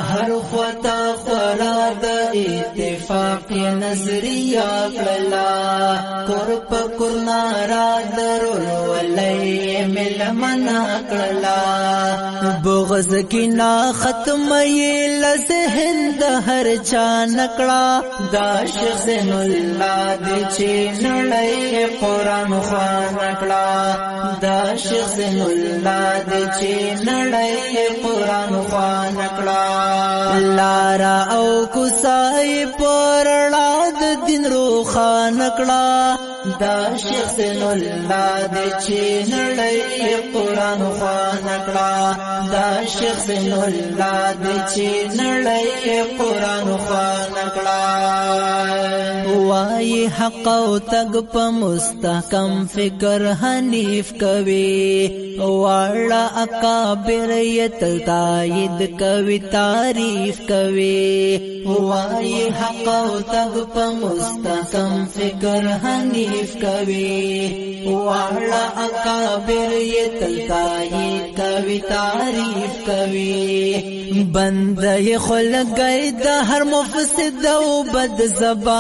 هر خطا خورا د اتفاق نظریه کړلا کور په کور نارا درول ولې ملمنا کړلا بغض کی نا ختم یې لذهن د هر چا نکړه دا شیخ زین الله د چې نړۍ قرآن خوان کړه دا شیخ زین الله د چې نړۍ قرآن خوان کړه لارا او کوسای پرړا د دین روخان کړه دا شیخ زین الله د چې نړۍ قرآن خوان کړه دا شیخ زین الله د چې نړۍ قرآن خوان کړه وای حق او تګ په مستحکم فکر حنیف کوي واړه اکابر یت تایید کوي تعریف کوي وای حق او تګ په مستحکم فکر حنیف کوي واړه اکابر یت تایید کوي تعریف کوي بند خلګي د هر مفسد او بد زبان